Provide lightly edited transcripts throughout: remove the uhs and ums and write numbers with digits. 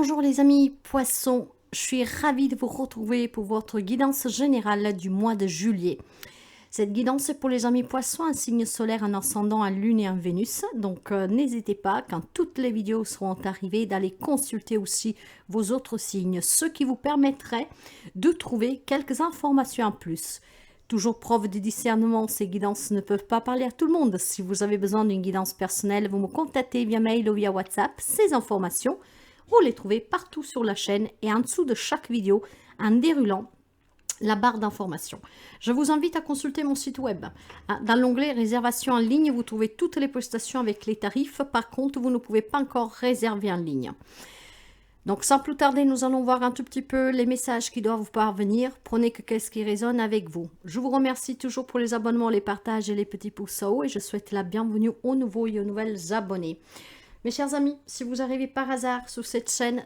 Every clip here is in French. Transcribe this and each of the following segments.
Bonjour les amis poissons, je suis ravie de vous retrouver pour votre guidance générale du mois de juillet. Cette guidance est pour les amis poissons, un signe solaire, un ascendant, un lune et un Vénus. Donc n'hésitez pas, quand toutes les vidéos seront arrivées, d'aller consulter aussi vos autres signes, ce qui vous permettrait de trouver quelques informations en plus. Toujours preuve de discernement, ces guidances ne peuvent pas parler à tout le monde. Si vous avez besoin d'une guidance personnelle, vous me contactez via mail ou via WhatsApp. Ces informations, vous les trouvez partout sur la chaîne et en dessous de chaque vidéo en déroulant la barre d'informations. Je vous invite à consulter mon site web. Dans l'onglet réservation en ligne, vous trouvez toutes les prestations avec les tarifs. Par contre, vous ne pouvez pas encore réserver en ligne. Donc sans plus tarder, nous allons voir un tout petit peu les messages qui doivent vous parvenir. Prenez que qu'est-ce qui résonne avec vous. Je vous remercie toujours pour les abonnements, les partages et les petits pouces en haut. Et je souhaite la bienvenue aux nouveaux et aux nouvelles abonnés. Mes chers amis, si vous arrivez par hasard sur cette chaîne,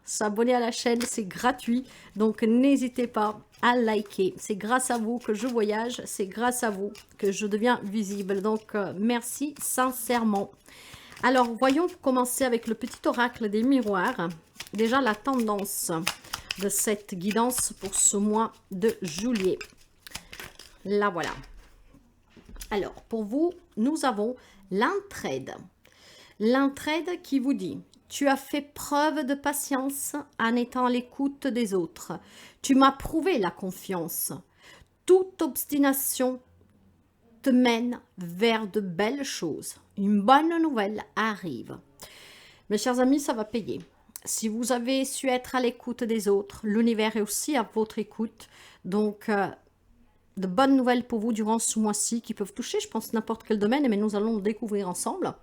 s'abonner à la chaîne, c'est gratuit. Donc n'hésitez pas à liker. C'est grâce à vous que je voyage. C'est grâce à vous que je deviens visible. Donc merci sincèrement. Alors, voyons commencer avec le petit oracle des miroirs. Déjà, la tendance de cette guidance pour ce mois de juillet. Là, voilà. Alors, pour vous, nous avons l'entraide. L'entraide qui vous dit: tu as fait preuve de patience en étant à l'écoute des autres. Tu m'as prouvé la confiance. Toute obstination te mène vers de belles choses. Une bonne nouvelle arrive. Mes chers amis, ça va payer. Si vous avez su être à l'écoute des autres, l'univers est aussi à votre écoute. Donc, de bonnes nouvelles pour vous durant ce mois-ci qui peuvent toucher, je pense, n'importe quel domaine, mais nous allons le découvrir ensemble.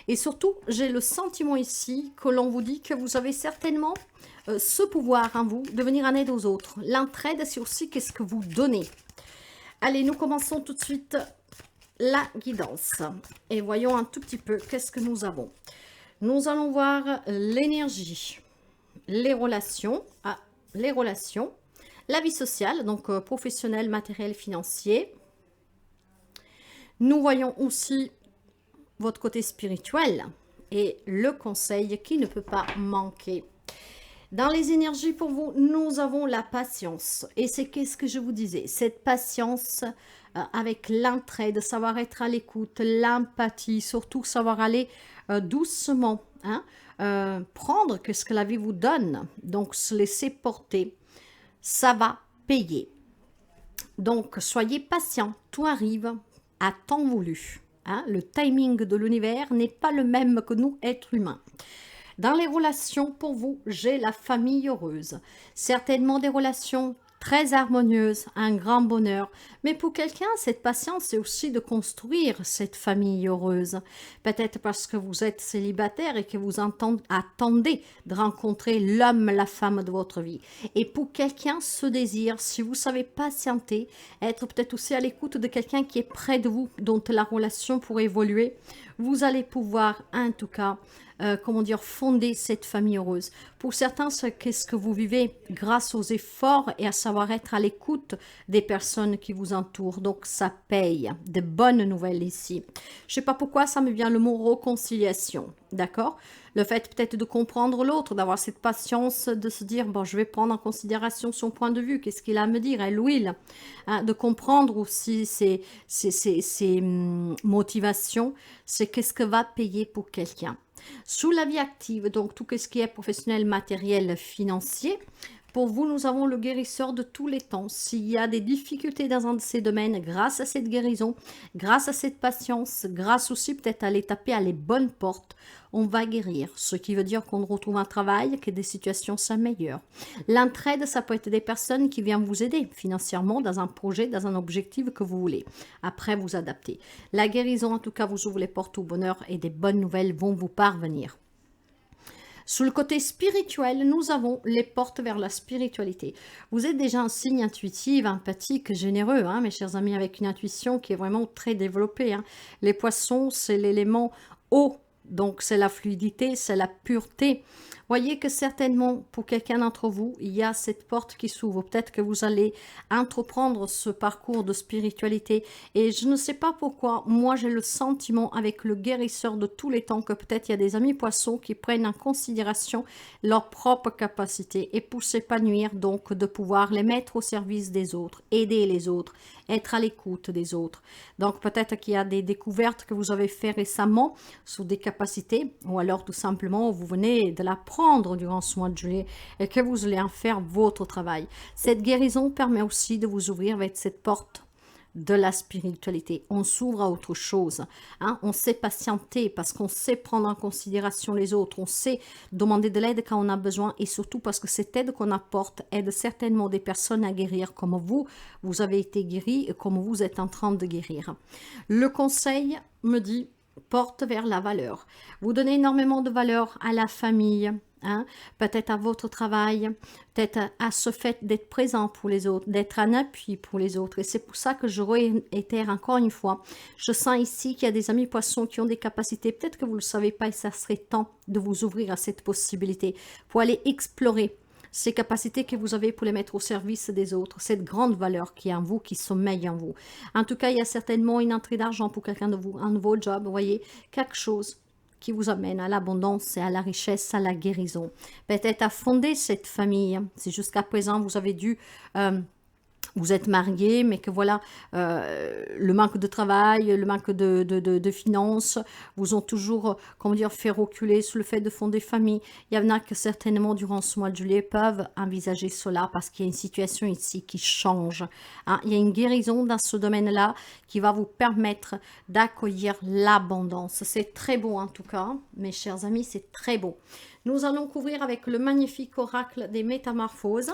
Et surtout, j'ai le sentiment ici que l'on vous dit que vous avez certainement ce pouvoir en vous de venir en aide aux autres. L'entraide, c'est aussi qu'est-ce que vous donnez. Allez, nous commençons tout de suite la guidance. Et voyons un tout petit peu qu'est-ce que nous avons. Nous allons voir l'énergie, les relations, la vie sociale, donc professionnelle, matériel, financier. Nous voyons aussi votre côté spirituel et le conseil qui ne peut pas manquer. Dans les énergies pour vous, nous avons la patience. Et c'est qu'est-ce que je vous disais, cette patience avec l'entraide, savoir être à l'écoute, l'empathie, surtout savoir aller doucement, hein, prendre ce que la vie vous donne, donc se laisser porter, ça va payer. Donc soyez patient, tout arrive à temps voulu. Hein, le timing de l'univers n'est pas le même que nous, êtres humains. Dans les relations, pour vous, j'ai la famille heureuse. Certainement des relations très harmonieuses, un grand bonheur. Mais pour quelqu'un, cette patience, c'est aussi de construire cette famille heureuse. Peut-être parce que vous êtes célibataire et que vous attendez de rencontrer l'homme, la femme de votre vie. Et pour quelqu'un, ce désir, si vous savez patienter, être peut-être aussi à l'écoute de quelqu'un qui est près de vous, dont la relation pourrait évoluer, vous allez pouvoir, en tout cas, comment dire, fonder cette famille heureuse. Pour certains, c'est qu'est-ce que vous vivez grâce aux efforts et à savoir être à l'écoute des personnes qui vous entourent. Donc, ça paye. De bonnes nouvelles ici. Je ne sais pas pourquoi ça me vient le mot réconciliation. D'accord? Le fait peut-être de comprendre l'autre, d'avoir cette patience, de se dire, bon, je vais prendre en considération son point de vue, qu'est-ce qu'il a à me dire, elle ou il. Hein, de comprendre aussi ses motivations, c'est qu'est-ce que va payer pour quelqu'un. Sous la vie active, donc tout ce qui est professionnel, matériel, financier, pour vous, nous avons le guérisseur de tous les temps. S'il y a des difficultés dans un de ces domaines, grâce à cette guérison, grâce à cette patience, grâce aussi peut-être à aller taper à les bonnes portes, on va guérir. Ce qui veut dire qu'on retrouve un travail, que des situations s'améliorent. L'entraide, ça peut être des personnes qui viennent vous aider financièrement dans un projet, dans un objectif que vous voulez. Après, vous adaptez. La guérison, en tout cas, vous ouvre les portes au bonheur et des bonnes nouvelles vont vous parvenir. Sous le côté spirituel, nous avons les portes vers la spiritualité. Vous êtes déjà un signe intuitif, empathique, généreux, hein, mes chers amis, avec une intuition qui est vraiment très développée. Hein. Les poissons, c'est l'élément eau, donc c'est la fluidité, c'est la pureté. Voyez que certainement, pour quelqu'un d'entre vous, il y a cette porte qui s'ouvre. Peut-être que vous allez entreprendre ce parcours de spiritualité. Et je ne sais pas pourquoi, moi j'ai le sentiment avec le guérisseur de tous les temps que peut-être il y a des amis poissons qui prennent en considération leurs propres capacités et pour s'épanouir, donc de pouvoir les mettre au service des autres, aider les autres, être à l'écoute des autres. Donc peut-être qu'il y a des découvertes que vous avez fait récemment sur des capacités, ou alors tout simplement vous venez de l'apprendre durant ce mois de juillet et que vous allez en faire votre travail. Cette guérison permet aussi de vous ouvrir avec cette porte de la spiritualité. On s'ouvre à autre chose. Hein? On sait patienter parce qu'on sait prendre en considération les autres. On sait demander de l'aide quand on a besoin et surtout parce que cette aide qu'on apporte aide certainement des personnes à guérir comme vous avez été guéri et comme vous êtes en train de guérir. Le conseil me dit porte vers la valeur. Vous donnez énormément de valeur à la famille, hein, peut-être à votre travail, peut-être à ce fait d'être présent pour les autres, d'être un appui pour les autres. Et c'est pour ça que je réitère encore une fois, je sens ici qu'il y a des amis poissons qui ont des capacités, peut-être que vous ne le savez pas et ça serait temps de vous ouvrir à cette possibilité pour aller explorer ces capacités que vous avez pour les mettre au service des autres, cette grande valeur qui est en vous, qui sommeille en vous. En tout cas, il y a certainement une entrée d'argent pour quelqu'un de vous, un nouveau job, vous voyez, quelque chose qui vous amène à l'abondance et à la richesse, à la guérison. Peut-être à fonder cette famille. Si jusqu'à présent, vous avez dû... vous êtes marié, mais que voilà, le manque de travail, le manque de finances, vous ont toujours, comment dire, fait reculer sur le fait de fonder famille. Il y en a que certainement, durant ce mois de juillet, peuvent envisager cela parce qu'il y a une situation ici qui change. Hein. Il y a une guérison dans ce domaine-là qui va vous permettre d'accueillir l'abondance. C'est très beau en tout cas, mes chers amis, c'est très beau. Nous allons couvrir avec le magnifique oracle des métamorphoses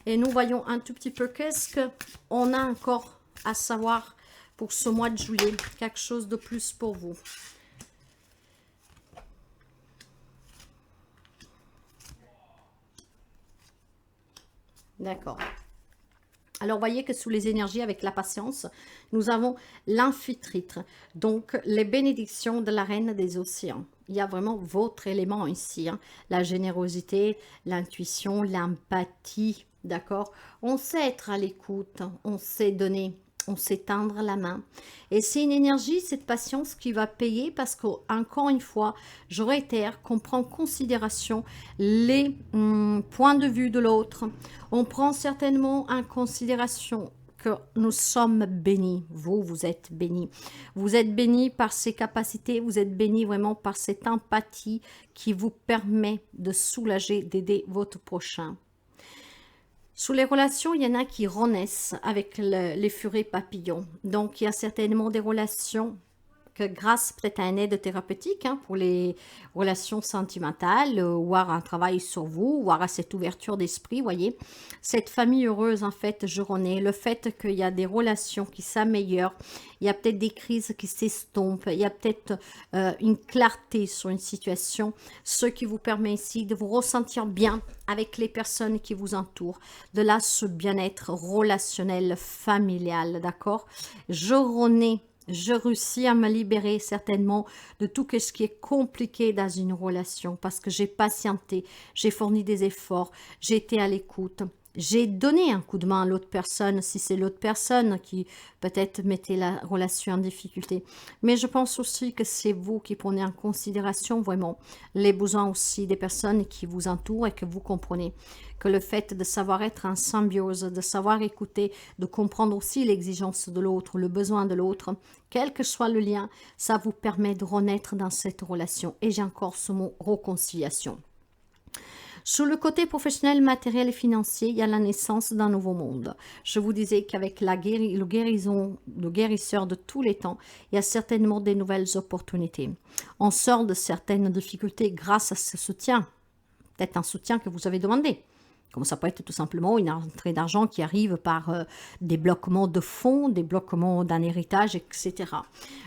et nous voyons un tout petit peu qu'est-ce qu'on a encore à savoir pour ce mois de juillet, quelque chose de plus pour vous. D'accord. Alors, voyez que sous les énergies, avec la patience, nous avons l'amphitrite, donc les bénédictions de la reine des océans. Il y a vraiment votre élément ici, hein, la générosité, l'intuition, l'empathie, d'accord? On sait être à l'écoute, on sait donner, on sait tendre la main. Et c'est une énergie, cette patience qui va payer parce qu'encore une fois, je réitère qu'on prend en considération les points de vue de l'autre. On prend certainement en considération que nous sommes bénis. Vous êtes bénis. Vous êtes bénis par ces capacités, vous êtes bénis vraiment par cette empathie qui vous permet de soulager, d'aider votre prochain. Sous les relations, il y en a qui renaissent avec les furets papillons. Donc, il y a certainement des relations que grâce peut-être à une aide thérapeutique hein, pour les relations sentimentales, ou à un travail sur vous, ou à cette ouverture d'esprit, voyez, cette famille heureuse en fait, je renais, le fait qu'il y a des relations qui s'améliorent, il y a peut-être des crises qui s'estompent, il y a peut-être une clarté sur une situation, ce qui vous permet ici de vous ressentir bien avec les personnes qui vous entourent, de là ce bien-être relationnel, familial, d'accord? Je renais. Je réussis à me libérer certainement de tout ce qui est compliqué dans une relation parce que j'ai patienté, j'ai fourni des efforts, j'ai été à l'écoute. J'ai donné un coup de main à l'autre personne, si c'est l'autre personne qui peut-être mettait la relation en difficulté. Mais je pense aussi que c'est vous qui prenez en considération vraiment les besoins aussi des personnes qui vous entourent et que vous comprenez. Que le fait de savoir être en symbiose, de savoir écouter, de comprendre aussi l'exigence de l'autre, le besoin de l'autre, quel que soit le lien, ça vous permet de renaître dans cette relation. Et j'ai encore ce mot réconciliation. Sur le côté professionnel, matériel et financier, il y a la naissance d'un nouveau monde. Je vous disais qu'avec le guérisseur de tous les temps, il y a certainement des nouvelles opportunités. On sort de certaines difficultés grâce à ce soutien. Peut-être un soutien que vous avez demandé. Comme ça peut être tout simplement une entrée d'argent qui arrive par des bloquements de fonds, des bloquements d'un héritage, etc.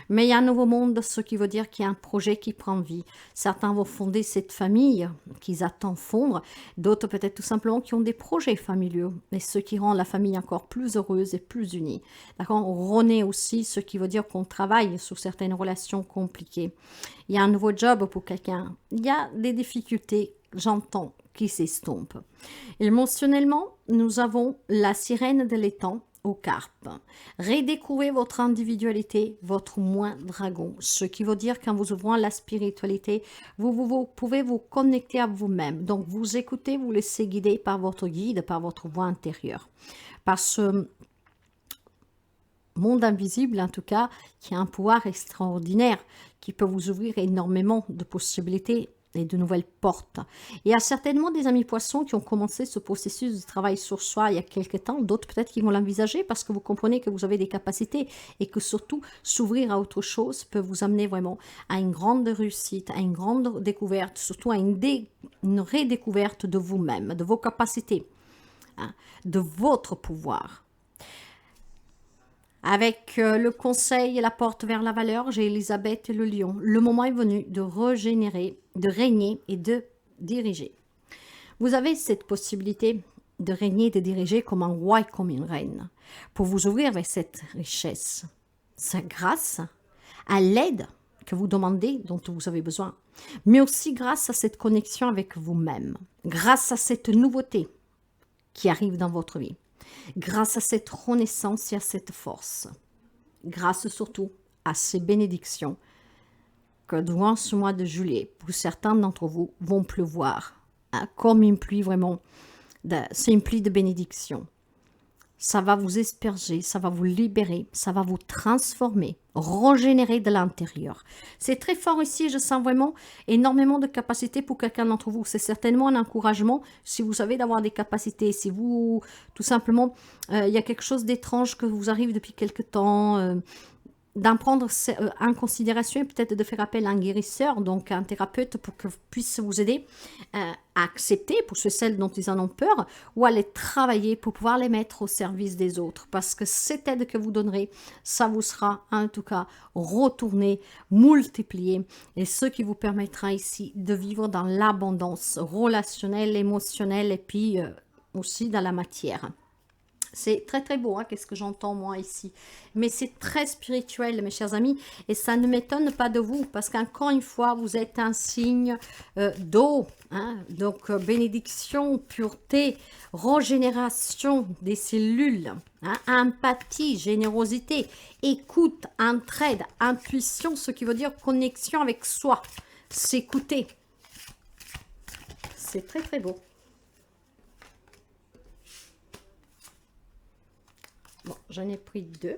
Mais il y a un nouveau monde, ce qui veut dire qu'il y a un projet qui prend vie. Certains vont fonder cette famille qu'ils attendent fondre, d'autres peut-être tout simplement qui ont des projets familiaux, mais ce qui rend la famille encore plus heureuse et plus unie. D'accord? On renaît aussi, ce qui veut dire qu'on travaille sur certaines relations compliquées. Il y a un nouveau job pour quelqu'un. Il y a des difficultés j'entends, qui s'estompe. Émotionnellement, nous avons la sirène de l'étang aux carpes. Redécouvrez votre individualité, votre moi dragon. Ce qui veut dire qu'en vous ouvrant à la spiritualité, vous pouvez vous connecter à vous-même. Donc vous écoutez, vous laissez guider par votre guide, par votre voix intérieure. Par ce monde invisible, en tout cas, qui a un pouvoir extraordinaire, qui peut vous ouvrir énormément de possibilités et de nouvelles portes. Il y a certainement des amis poissons qui ont commencé ce processus de travail sur soi il y a quelques temps, d'autres peut-être qui vont l'envisager parce que vous comprenez que vous avez des capacités et que surtout s'ouvrir à autre chose peut vous amener vraiment à une grande réussite, à une grande découverte, surtout à une redécouverte de vous-même, de vos capacités, hein, de votre pouvoir. Avec le conseil et la porte vers la valeur, j'ai Elisabeth et le lion. Le moment est venu de régénérer, de régner et de diriger. Vous avez cette possibilité de régner et de diriger comme un roi et comme une reine. Pour vous ouvrir vers cette richesse, c'est grâce à l'aide que vous demandez, dont vous avez besoin, mais aussi grâce à cette connexion avec vous-même, grâce à cette nouveauté qui arrive dans votre vie. Grâce à cette renaissance et à cette force, grâce surtout à ces bénédictions que durant ce mois de juillet, pour certains d'entre vous, vont pleuvoir, hein, comme une pluie vraiment, c'est une pluie de bénédictions. Ça va vous asperger, ça va vous libérer, ça va vous transformer, régénérer de l'intérieur. C'est très fort ici, je sens vraiment énormément de capacités pour quelqu'un d'entre vous. C'est certainement un encouragement si vous savez d'avoir des capacités, si vous, tout simplement, il y a quelque chose d'étrange que vous arrive depuis quelque temps, d'en prendre en considération et peut-être de faire appel à un guérisseur, donc un thérapeute pour que puisse vous aider à accepter pour ceux et celles dont ils en ont peur ou à les travailler pour pouvoir les mettre au service des autres parce que cette aide que vous donnerez, ça vous sera en tout cas retourné, multiplié et ce qui vous permettra ici de vivre dans l'abondance relationnelle, émotionnelle et puis aussi dans la matière. C'est très très beau, hein, qu'est-ce que j'entends moi ici. Mais c'est très spirituel, mes chers amis, et ça ne m'étonne pas de vous, parce qu'encore une fois, vous êtes un signe d'eau, hein, donc bénédiction, pureté, régénération des cellules, hein, empathie, générosité, écoute, entraide, intuition, ce qui veut dire connexion avec soi, s'écouter. C'est très très beau. Bon, j'en ai pris deux.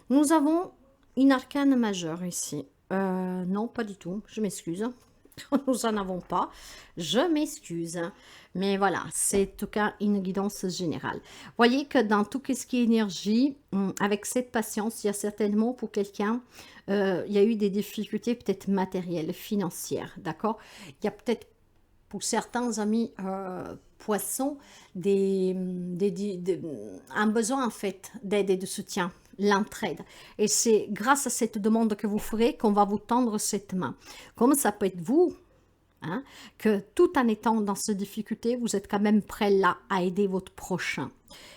Nous avons une arcane majeure ici. Non, pas du tout. Je m'excuse. Nous n'en avons pas. Je m'excuse. Mais voilà, c'est en tout cas une guidance générale. Voyez que dans tout ce qui est énergie, avec cette patience, il y a certainement pour quelqu'un, il y a eu des difficultés peut-être matérielles, financières. D'accord? Il y a peut-être pour certains amis poissons, un besoin en fait d'aide et de soutien, l'entraide. Et c'est grâce à cette demande que vous ferez qu'on va vous tendre cette main. Comme ça peut être vous, hein, que tout en étant dans ces difficultés, vous êtes quand même prêt là à aider votre prochain.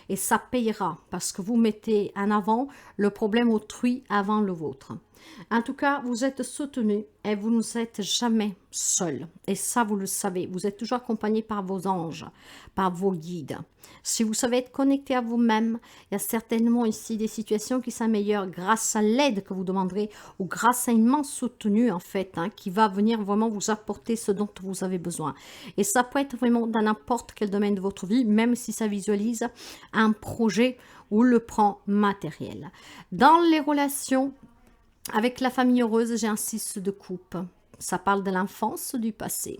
Et ça payera parce que vous mettez en avant le problème autrui avant le vôtre. En tout cas, vous êtes soutenu et vous ne êtes jamais seul. Et ça, vous le savez. Vous êtes toujours accompagné par vos anges, par vos guides. Si vous savez être connecté à vous-même, il y a certainement ici des situations qui s'améliorent grâce à l'aide que vous demanderez ou grâce à une main soutenue, en fait, hein, qui va venir vraiment vous apporter ce dont vous avez besoin. Et ça peut être vraiment dans n'importe quel domaine de votre vie, même si ça visualise un projet ou le plan matériel. Dans les relations, avec la famille heureuse, j'ai un 6 de coupe. Ça parle de l'enfance du passé.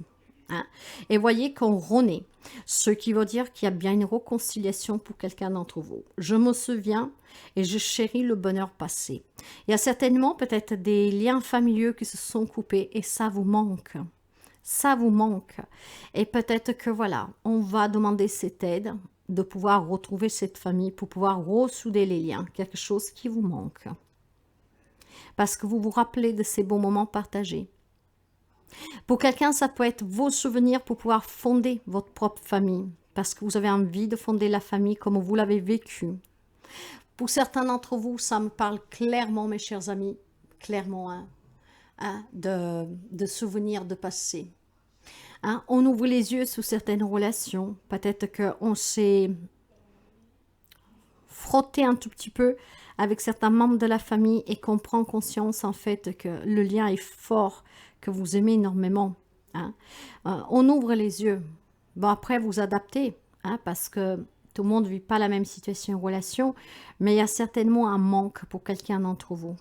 Hein? Et voyez qu'on renaît. Ce qui veut dire qu'il y a bien une réconciliation pour quelqu'un d'entre vous. Je me souviens et je chéris le bonheur passé. Il y a certainement peut-être des liens familiaux qui se sont coupés et ça vous manque. Ça vous manque. Et peut-être que voilà, on va demander cette aide de pouvoir retrouver cette famille pour pouvoir ressouder les liens. Quelque chose qui vous manque. Parce que vous vous rappelez de ces bons moments partagés. Pour quelqu'un, ça peut être vos souvenirs pour pouvoir fonder votre propre famille, parce que vous avez envie de fonder la famille comme vous l'avez vécu. Pour certains d'entre vous, ça me parle clairement, mes chers amis, clairement, hein, hein, de souvenirs de passé. Hein, on ouvre les yeux sous certaines relations. Peut-être qu'on s'est frotté un tout petit peu avec certains membres de la famille et qu'on prend conscience en fait que le lien est fort, que vous aimez énormément. Hein. On ouvre les yeux. Bon, après, vous adaptez, hein, parce que tout le monde ne vit pas la même situation en relation, mais il y a certainement un manque pour quelqu'un d'entre vous,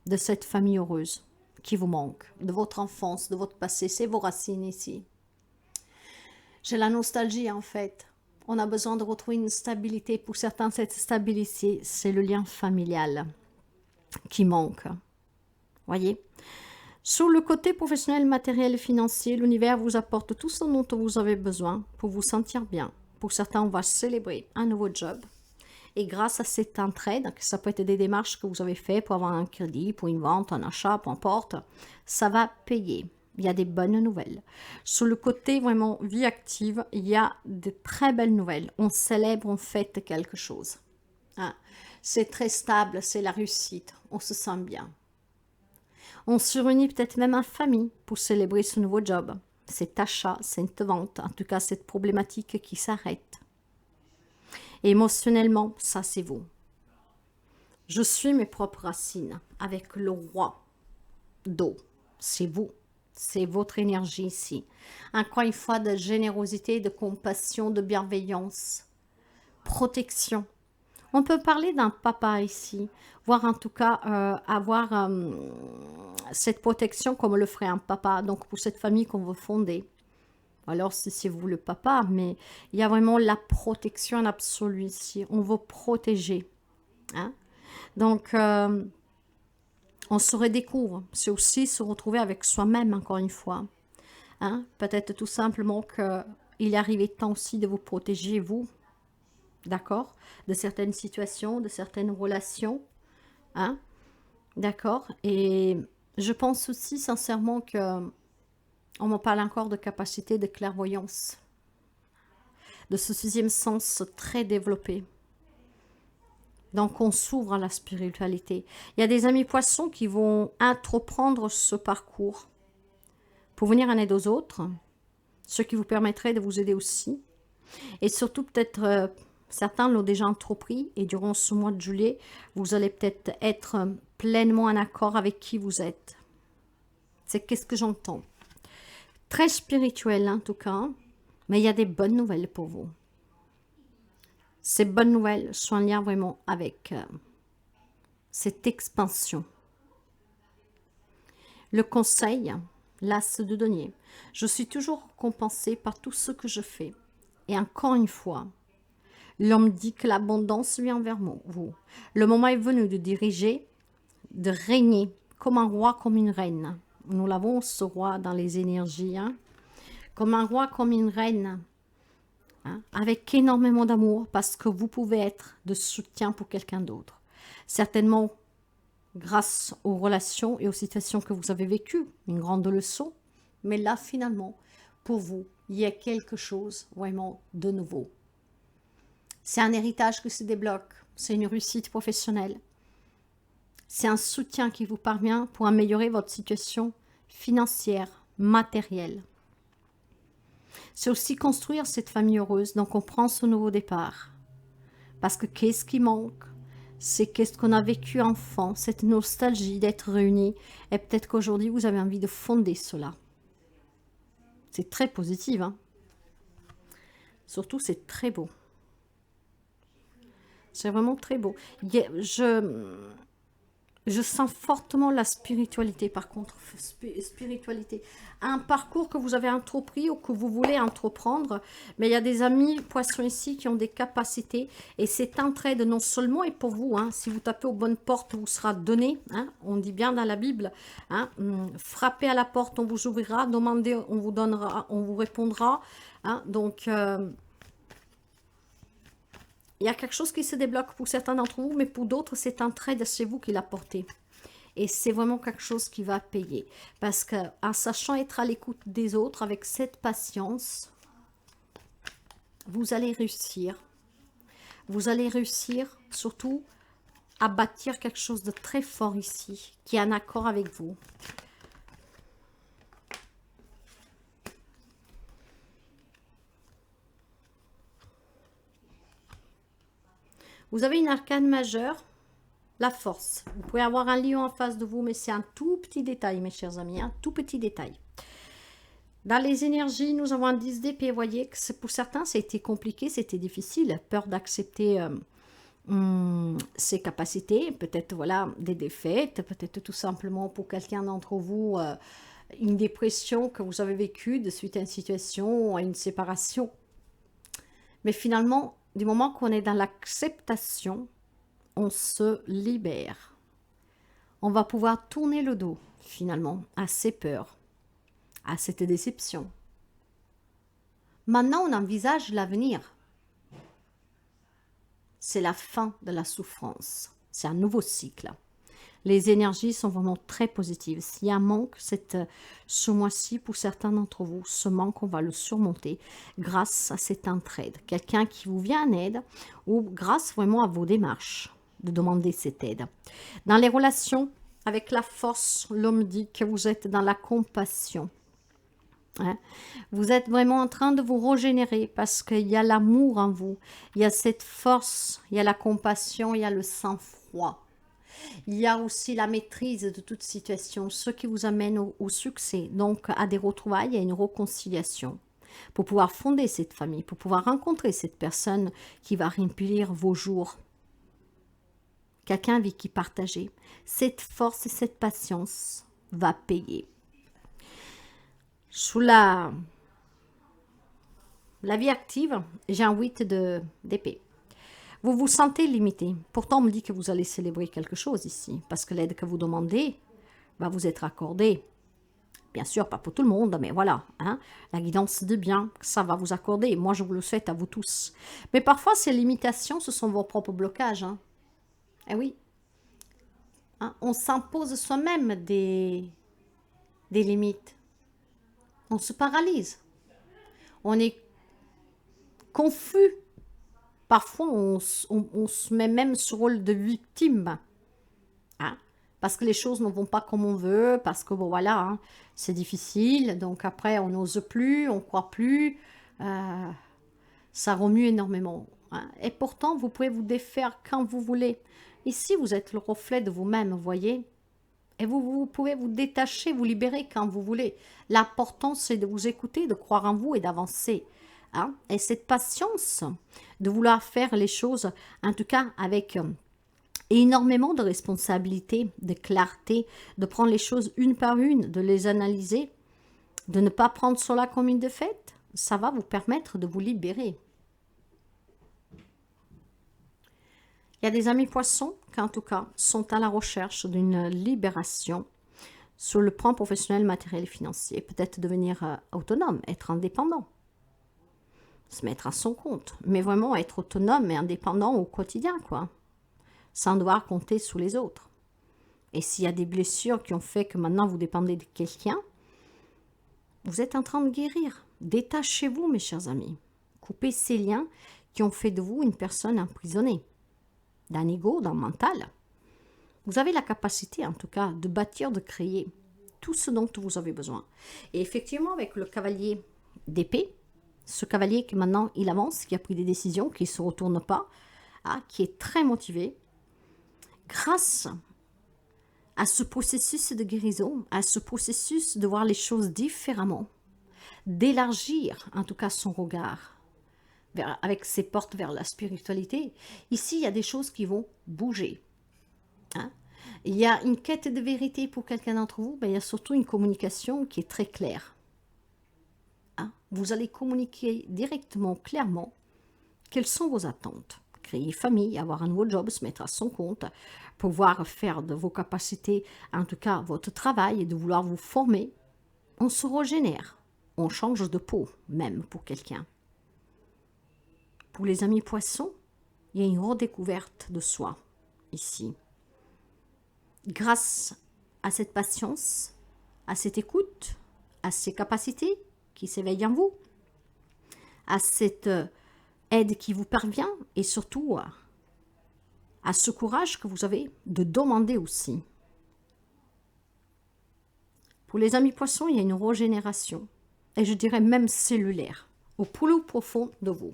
de cette famille heureuse qui vous manque, de votre enfance, de votre passé, c'est vos racines ici. J'ai la nostalgie en fait. On a besoin de retrouver une stabilité. Pour certains, cette stabilité, c'est le lien familial qui manque. Voyez. Sur le côté professionnel, matériel et financier, l'univers vous apporte tout ce dont vous avez besoin pour vous sentir bien. Pour certains, on va célébrer un nouveau job. Et grâce à cette entraide, ça peut être des démarches que vous avez faites pour avoir un crédit, pour une vente, un achat, peu importe, ça va payer. Il y a des bonnes nouvelles. Sur le côté vraiment vie active, il y a de très belles nouvelles. On célèbre, on fête quelque chose. Hein. C'est très stable, c'est la réussite. On se sent bien. On se réunit peut-être même en famille pour célébrer ce nouveau job. Cet achat, cette vente, en tout cas cette problématique qui s'arrête. Émotionnellement, ça c'est vous. Je suis mes propres racines avec le roi d'eau. C'est vous. C'est votre énergie ici. Encore une fois, de générosité, de compassion, de bienveillance, protection. On peut parler d'un papa ici, voire en tout cas avoir cette protection comme le ferait un papa, donc pour cette famille qu'on veut fonder. Alors si c'est vous le papa, mais il y a vraiment la protection absolue ici. On veut protéger. Hein? Donc, on se redécouvre. C'est aussi se retrouver avec soi-même, encore une fois. Hein? Peut-être tout simplement qu'il est arrivé temps aussi de vous protéger, vous. D'accord? De certaines situations, de certaines relations. Hein? D'accord? Et je pense aussi sincèrement que on me parle encore de capacité de clairvoyance. De ce sixième sens très développé. Donc, on s'ouvre à la spiritualité. Il y a des amis poissons qui vont entreprendre ce parcours pour venir en aide aux autres, ce qui vous permettrait de vous aider aussi. Et surtout, peut-être, certains l'ont déjà entrepris et durant ce mois de juillet, vous allez peut-être être pleinement en accord avec qui vous êtes. C'est qu'est-ce que j'entends. Très spirituel en tout cas, mais il y a des bonnes nouvelles pour vous. Ces bonnes nouvelles sont en lien vraiment avec cette expansion. Le conseil, l'as de denier. Je suis toujours récompensée par tout ce que je fais. Et encore une fois, l'homme dit que l'abondance vient vers vous. Le moment est venu de diriger, de régner comme un roi, comme une reine. Nous l'avons, ce roi, dans les énergies. Hein? Comme un roi, comme une reine. Hein, avec énormément d'amour parce que vous pouvez être de soutien pour quelqu'un d'autre. Certainement grâce aux relations et aux situations que vous avez vécues, une grande leçon, mais là finalement, pour vous, il y a quelque chose vraiment de nouveau. C'est un héritage qui se débloque, c'est une réussite professionnelle, c'est un soutien qui vous parvient pour améliorer votre situation financière, matérielle. C'est aussi construire cette famille heureuse, donc on prend ce nouveau départ. Parce que qu'est-ce qui manque? C'est qu'est-ce qu'on a vécu enfant, cette nostalgie d'être réunis. Et peut-être qu'aujourd'hui, vous avez envie de fonder cela. C'est très positif, hein? Surtout, c'est très beau. C'est vraiment très beau. Je sens fortement la spiritualité, par contre, spiritualité. Un parcours que vous avez entrepris ou que vous voulez entreprendre, mais il y a des amis poissons ici qui ont des capacités et cette entraide non seulement est pour vous, hein, si vous tapez aux bonnes portes, vous sera donné, hein, on dit bien dans la Bible, hein, frappez à la porte, on vous ouvrira, demandez, on vous donnera, on vous répondra, hein, donc... il y a quelque chose qui se débloque pour certains d'entre vous, mais pour d'autres, c'est un trait de chez vous qui l'a porté. Et c'est vraiment quelque chose qui va payer. Parce qu'en sachant être à l'écoute des autres, avec cette patience, vous allez réussir. Vous allez réussir surtout à bâtir quelque chose de très fort ici, qui est en accord avec vous. Vous avez une arcane majeure, la force. Vous pouvez avoir un lion en face de vous, mais c'est un tout petit détail, mes chers amis, un tout petit détail. Dans les énergies, nous avons un 10 d'épée. Vous voyez que pour certains, ça a été compliqué, c'était difficile. Peur d'accepter ses capacités, peut-être voilà des défaites, peut-être tout simplement pour quelqu'un d'entre vous, une dépression que vous avez vécue de suite à une situation, à une séparation. Mais finalement, du moment qu'on est dans l'acceptation, on se libère. On va pouvoir tourner le dos, finalement, à ces peurs, à cette déception. Maintenant, on envisage l'avenir. C'est la fin de la souffrance. C'est un nouveau cycle. Les énergies sont vraiment très positives. S'il y a un manque ce mois-ci, pour certains d'entre vous, ce manque, on va le surmonter grâce à cette entraide. Quelqu'un qui vous vient en aide ou grâce vraiment à vos démarches de demander cette aide. Dans les relations, avec la force, l'homme dit que vous êtes dans la compassion. Hein? Vous êtes vraiment en train de vous régénérer parce qu'il y a l'amour en vous. Il y a cette force, il y a la compassion, il y a le sang-froid. Il y a aussi la maîtrise de toute situation, ce qui vous amène au succès, donc à des retrouvailles, à une réconciliation, pour pouvoir fonder cette famille, pour pouvoir rencontrer cette personne qui va remplir vos jours. Quelqu'un avec qui partager. Cette force et cette patience va payer. Sous la vie active, j'ai un 8 d'épée. Vous vous sentez limité. Pourtant, on me dit que vous allez célébrer quelque chose ici, parce que l'aide que vous demandez va vous être accordée. Bien sûr, pas pour tout le monde, mais voilà. Hein, la guidance de bien, ça va vous accorder. Moi, je vous le souhaite à vous tous. Mais parfois, ces limitations, ce sont vos propres blocages. Hein. Eh oui. Hein, on s'impose soi-même des limites. On se paralyse. On est confus. Parfois, on se met même ce rôle de victime. Hein? Parce que les choses ne vont pas comme on veut, parce que bon, voilà, hein, c'est difficile. Donc après, on n'ose plus, on ne croit plus. Ça remue énormément. Hein? Et pourtant, vous pouvez vous défaire quand vous voulez. Ici, vous êtes le reflet de vous-même, vous voyez. Et vous pouvez vous détacher, vous libérer quand vous voulez. L'important, c'est de vous écouter, de croire en vous et d'avancer. Hein? Et cette patience de vouloir faire les choses, en tout cas avec énormément de responsabilité, de clarté, de prendre les choses une par une, de les analyser, de ne pas prendre cela comme une défaite, ça va vous permettre de vous libérer. Il y a des amis poissons qui, en tout cas, sont à la recherche d'une libération sur le plan professionnel, matériel et financier. Peut-être devenir autonome, être indépendant, se mettre à son compte. Mais vraiment être autonome et indépendant au quotidien, quoi. Sans devoir compter sur les autres. Et s'il y a des blessures qui ont fait que maintenant vous dépendez de quelqu'un, vous êtes en train de guérir. Détachez-vous, mes chers amis. Coupez ces liens qui ont fait de vous une personne emprisonnée. D'un ego, d'un mental. Vous avez la capacité, en tout cas, de bâtir, de créer tout ce dont vous avez besoin. Et effectivement, avec le cavalier d'épée, ce cavalier qui maintenant, il avance, qui a pris des décisions, qui ne se retourne pas, hein, qui est très motivé, grâce à ce processus de guérison, à ce processus de voir les choses différemment, d'élargir, en tout cas, son regard, avec ses portes vers la spiritualité. Ici, il y a des choses qui vont bouger. Hein? Il y a une quête de vérité pour quelqu'un d'entre vous, ben, il y a surtout une communication qui est très claire. Hein? Vous allez communiquer directement, clairement, quelles sont vos attentes. Créer famille, avoir un nouveau job, se mettre à son compte, pouvoir faire de vos capacités, en tout cas votre travail, et de vouloir vous former. On se régénère, on change de peau, même pour quelqu'un. Pour les amis poissons, il y a une redécouverte de soi, ici. Grâce à cette patience, à cette écoute, à ces capacités qui s'éveillent en vous, à cette aide qui vous parvient et surtout à ce courage que vous avez de demander aussi. Pour les amis poissons, il y a une régénération, et je dirais même cellulaire, au plus profond de vous.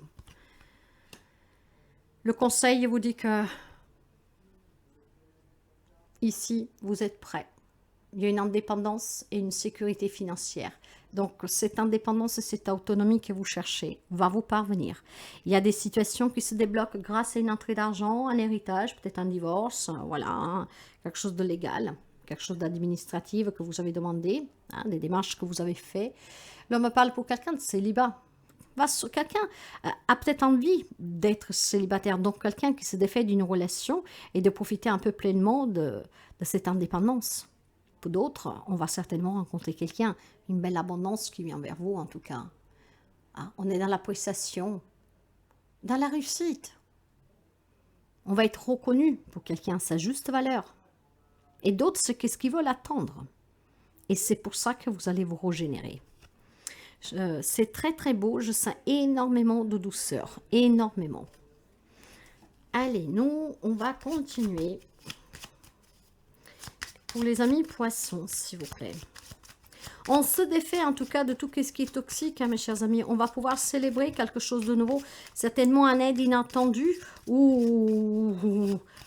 Le conseil vous dit que ici, vous êtes prêt. Il y a une indépendance et une sécurité financière. Donc, cette indépendance et cette autonomie que vous cherchez va vous parvenir. Il y a des situations qui se débloquent grâce à une entrée d'argent, un héritage, peut-être un divorce, voilà, hein, quelque chose de légal, quelque chose d'administratif que vous avez demandé, hein, des démarches que vous avez fait. L'homme parle pour quelqu'un de célibat. Quelqu'un a peut-être envie d'être célibataire, donc quelqu'un qui se défait d'une relation et de profiter un peu pleinement de cette indépendance. Pour d'autres, on va certainement rencontrer quelqu'un, une belle abondance qui vient vers vous en tout cas. Hein, on est dans la possession, dans la réussite. On va être reconnu pour quelqu'un, sa juste valeur. Et d'autres, c'est qu'est-ce qu'ils veulent attendre. Et c'est pour ça que vous allez vous régénérer. C'est très très beau, je sens énormément de douceur, énormément. Allez, nous, on va continuer. Pour les amis poissons, s'il vous plaît. On se défait en tout cas de tout ce qui est toxique, hein, mes chers amis. On va pouvoir célébrer quelque chose de nouveau, certainement un aide inattendue ou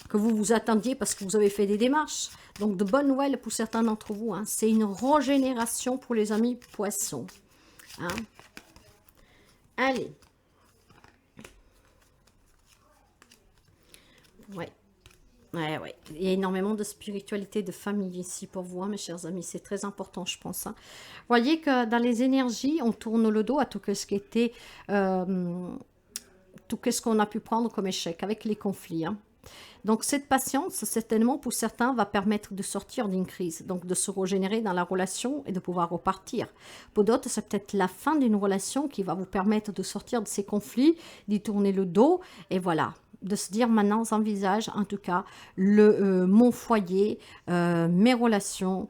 que vous vous attendiez parce que vous avez fait des démarches. Donc de bonnes nouvelles pour certains d'entre vous. Hein. C'est une régénération pour les amis poissons. Hein. Allez. Ouais. Ouais. Il y a énormément de spiritualité, de famille ici pour vous, hein, mes chers amis. C'est très important, je pense. Hein. Voyez que dans les énergies, on tourne le dos à tout ce qui était... tout ce qu'on a pu prendre comme échec avec les conflits. Hein. Donc, cette patience, certainement, pour certains, va permettre de sortir d'une crise, donc de se régénérer dans la relation et de pouvoir repartir. Pour d'autres, c'est peut-être la fin d'une relation qui va vous permettre de sortir de ces conflits, d'y tourner le dos, et voilà, de se dire maintenant, j'envisage en tout cas mon foyer, mes relations,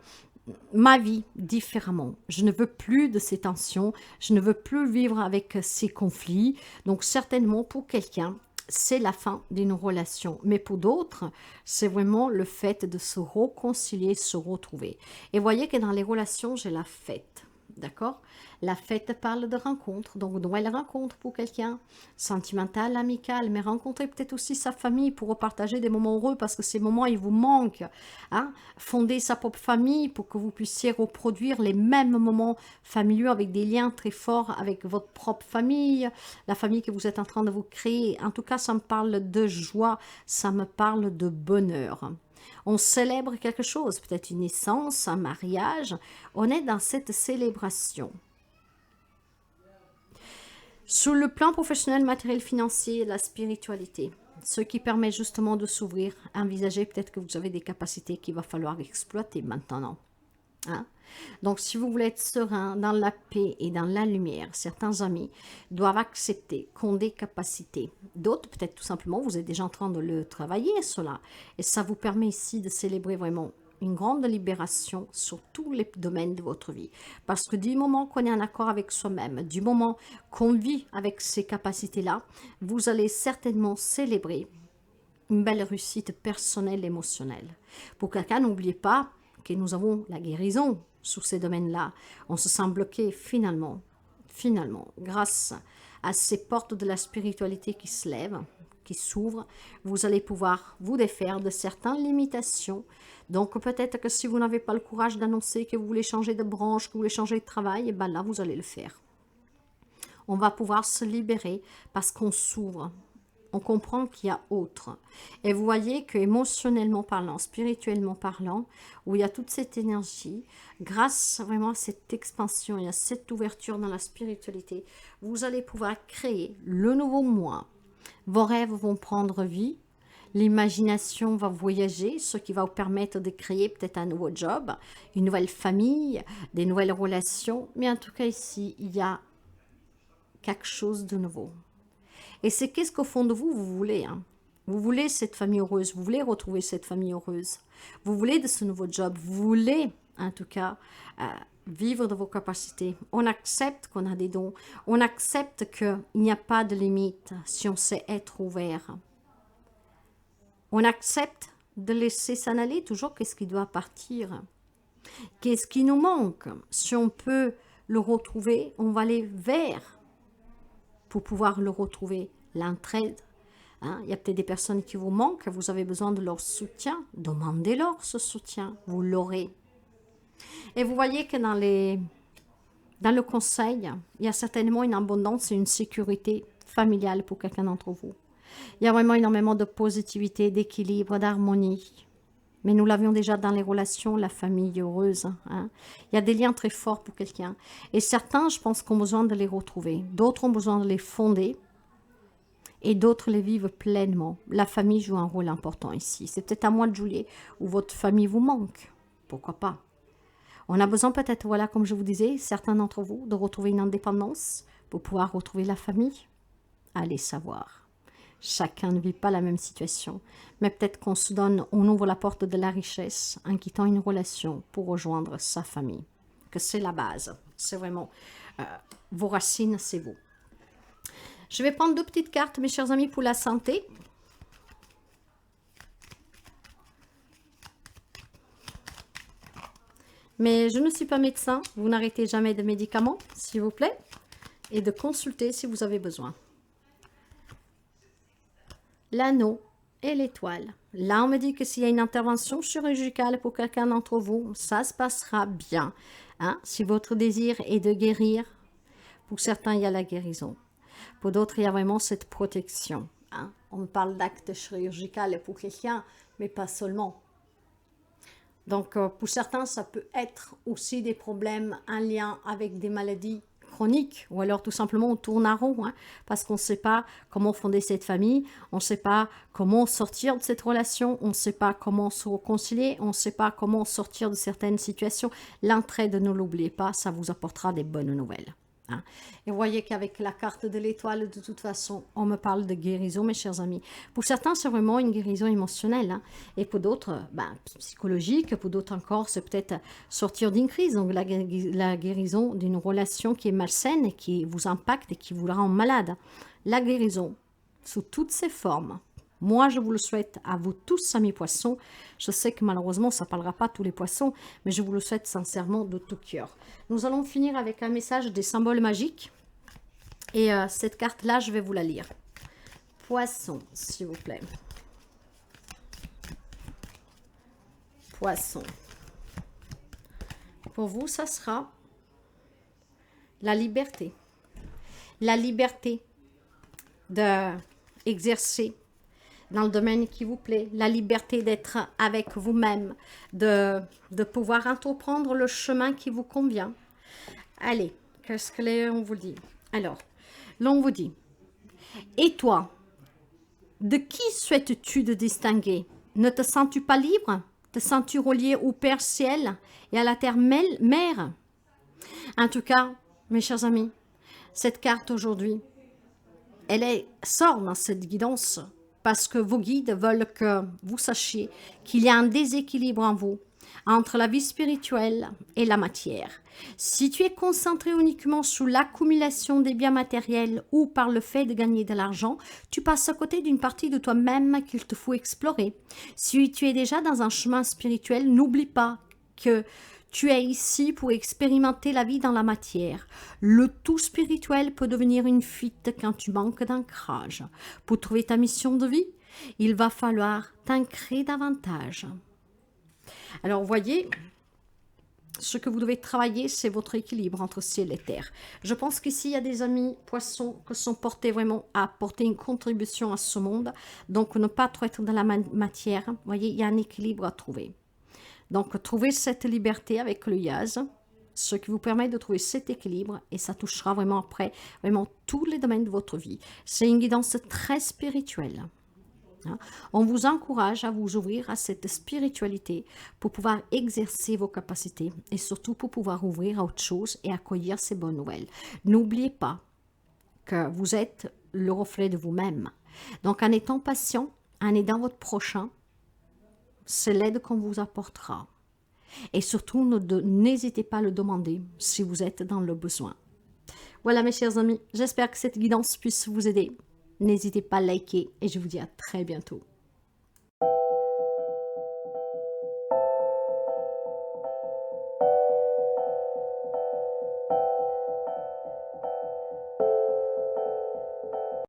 ma vie différemment. Je ne veux plus de ces tensions, je ne veux plus vivre avec ces conflits. Donc, certainement, pour quelqu'un, c'est la fin d'une relation. Mais pour d'autres, c'est vraiment le fait de se réconcilier, se retrouver. Et voyez que dans les relations, j'ai la fête. D'accord? La fête parle de rencontre, donc nouvelle rencontre pour quelqu'un, sentimentale, amicale, mais rencontrer peut-être aussi sa famille pour partager des moments heureux parce que ces moments, ils vous manquent. Hein? Fonder sa propre famille pour que vous puissiez reproduire les mêmes moments familiaux avec des liens très forts avec votre propre famille, la famille que vous êtes en train de vous créer. En tout cas, ça me parle de joie, ça me parle de bonheur. On célèbre quelque chose, peut-être une naissance, un mariage. On est dans cette célébration. Sur le plan professionnel, matériel, financier, la spiritualité, ce qui permet justement de s'ouvrir, envisager peut-être que vous avez des capacités qu'il va falloir exploiter maintenant. Hein? Donc, si vous voulez être serein, dans la paix et dans la lumière, certains amis doivent accepter qu'on ait des capacités. D'autres, peut-être tout simplement, vous êtes déjà en train de le travailler, cela. Et ça vous permet ici de célébrer vraiment une grande libération sur tous les domaines de votre vie. Parce que du moment qu'on est en accord avec soi-même, du moment qu'on vit avec ces capacités-là, vous allez certainement célébrer une belle réussite personnelle, émotionnelle. Pour quelqu'un, n'oubliez pas que nous avons la guérison sur ces domaines-là. On se sent bloqué finalement, grâce à ces portes de la spiritualité qui se lèvent, qui s'ouvrent, vous allez pouvoir vous défaire de certaines limitations. Donc peut-être que si vous n'avez pas le courage d'annoncer que vous voulez changer de branche, que vous voulez changer de travail, et bien là vous allez le faire. On va pouvoir se libérer parce qu'on s'ouvre. On comprend qu'il y a autre. Et vous voyez que émotionnellement parlant, spirituellement parlant, où il y a toute cette énergie, grâce vraiment à cette expansion et à cette ouverture dans la spiritualité, vous allez pouvoir créer le nouveau moi. Vos rêves vont prendre vie, l'imagination va voyager, ce qui va vous permettre de créer peut-être un nouveau job, une nouvelle famille, des nouvelles relations. Mais en tout cas ici, il y a quelque chose de nouveau. Et c'est qu'est-ce qu'au fond de vous, vous voulez. Hein? Vous voulez cette famille heureuse, vous voulez retrouver cette famille heureuse. Vous voulez de ce nouveau job, vous voulez en tout cas vivre de vos capacités. On accepte qu'on a des dons, on accepte qu'il n'y a pas de limite si on sait être ouvert. On accepte de laisser s'en aller toujours qu'est-ce qui doit partir. Qu'est-ce qui nous manque? Si on peut le retrouver, on va aller vers pour pouvoir le retrouver. L'entraide, Hein. Il y a peut-être des personnes qui vous manquent, vous avez besoin de leur soutien. Demandez-leur ce soutien, vous l'aurez. Et vous voyez que dans le conseil, il y a certainement une abondance et une sécurité familiale pour quelqu'un d'entre vous. Il y a vraiment énormément de positivité, d'équilibre, d'harmonie. Mais nous l'avions déjà dans les relations, la famille heureuse. Hein. Il y a des liens très forts pour quelqu'un. Et certains, je pense, ont besoin de les retrouver. D'autres ont besoin de les fonder. Et d'autres les vivent pleinement. La famille joue un rôle important ici. C'est peut-être un mois de juillet où votre famille vous manque. Pourquoi pas? On a besoin peut-être, voilà, comme je vous disais, certains d'entre vous, de retrouver une indépendance pour pouvoir retrouver la famille. Allez savoir. Chacun ne vit pas la même situation. Mais peut-être qu'on se donne, on ouvre la porte de la richesse en quittant une relation pour rejoindre sa famille. Que c'est la base. C'est vraiment, vos racines, c'est vous. Je vais prendre 2 petites cartes, mes chers amis, pour la santé. Mais je ne suis pas médecin, vous n'arrêtez jamais de médicaments, s'il vous plaît, et de consulter si vous avez besoin. L'anneau et l'étoile. Là, on me dit que s'il y a une intervention chirurgicale pour quelqu'un d'entre vous, ça se passera bien. Hein? Si votre désir est de guérir, pour certains, il y a la guérison. Pour d'autres, il y a vraiment cette protection. Hein? On me parle d'acte chirurgical pour quelqu'un, mais pas seulement. Donc, pour certains, ça peut être aussi des problèmes en lien avec des maladies chroniques ou alors tout simplement on tourne à rond hein, parce qu'on ne sait pas comment fonder cette famille, on ne sait pas comment sortir de cette relation, on ne sait pas comment se réconcilier, on ne sait pas comment sortir de certaines situations. L'entraide, ne l'oubliez pas, ça vous apportera des bonnes nouvelles. Hein. Et vous voyez qu'avec la carte de l'étoile, de toute façon, on me parle de guérison, mes chers amis. Pour certains, c'est vraiment une guérison émotionnelle. Hein. Et pour d'autres, psychologique. Pour d'autres encore, c'est peut-être sortir d'une crise. Donc, la guérison d'une relation qui est malsaine et qui vous impacte et qui vous rend malade. La guérison, sous toutes ses formes. Moi, je vous le souhaite à vous tous, amis poissons. Je sais que malheureusement, ça ne parlera pas à tous les poissons, mais je vous le souhaite sincèrement de tout cœur. Nous allons finir avec un message des symboles magiques. Et cette carte-là, je vais vous la lire. Poisson, s'il vous plaît. Poisson. Pour vous, ça sera la liberté. La liberté d'exercer dans le domaine qui vous plaît, la liberté d'être avec vous-même, de pouvoir entreprendre le chemin qui vous convient. Allez, qu'est-ce que l'on vous dit? Alors, l'on vous dit, et toi, de qui souhaites-tu te distinguer? Ne te sens-tu pas libre? Te sens-tu relié au Père Ciel et à la Terre Mère? En tout cas, mes chers amis, cette carte aujourd'hui, elle sort dans cette guidance parce que vos guides veulent que vous sachiez qu'il y a un déséquilibre en vous entre la vie spirituelle et la matière. Si tu es concentré uniquement sur l'accumulation des biens matériels ou par le fait de gagner de l'argent, tu passes à côté d'une partie de toi-même qu'il te faut explorer. Si tu es déjà dans un chemin spirituel, n'oublie pas que tu es ici pour expérimenter la vie dans la matière. Le tout spirituel peut devenir une fuite quand tu manques d'ancrage. Pour trouver ta mission de vie, il va falloir t'ancrer davantage. Alors, voyez, ce que vous devez travailler, c'est votre équilibre entre ciel et terre. Je pense qu'ici, il y a des amis poissons qui sont portés vraiment à apporter une contribution à ce monde. Donc, ne pas trop être dans la matière. Vous voyez, il y a un équilibre à trouver. Donc, trouvez cette liberté avec le Yaz, ce qui vous permet de trouver cet équilibre et ça touchera vraiment après, vraiment tous les domaines de votre vie. C'est une guidance très spirituelle. Hein. On vous encourage à vous ouvrir à cette spiritualité pour pouvoir exercer vos capacités et surtout pour pouvoir ouvrir à autre chose et accueillir ces bonnes nouvelles. N'oubliez pas que vous êtes le reflet de vous-même. Donc, en étant patient, en aidant votre prochain, c'est l'aide qu'on vous apportera. Et surtout, n'hésitez pas à le demander si vous êtes dans le besoin. Voilà mes chers amis, j'espère que cette guidance puisse vous aider. N'hésitez pas à liker et je vous dis à très bientôt.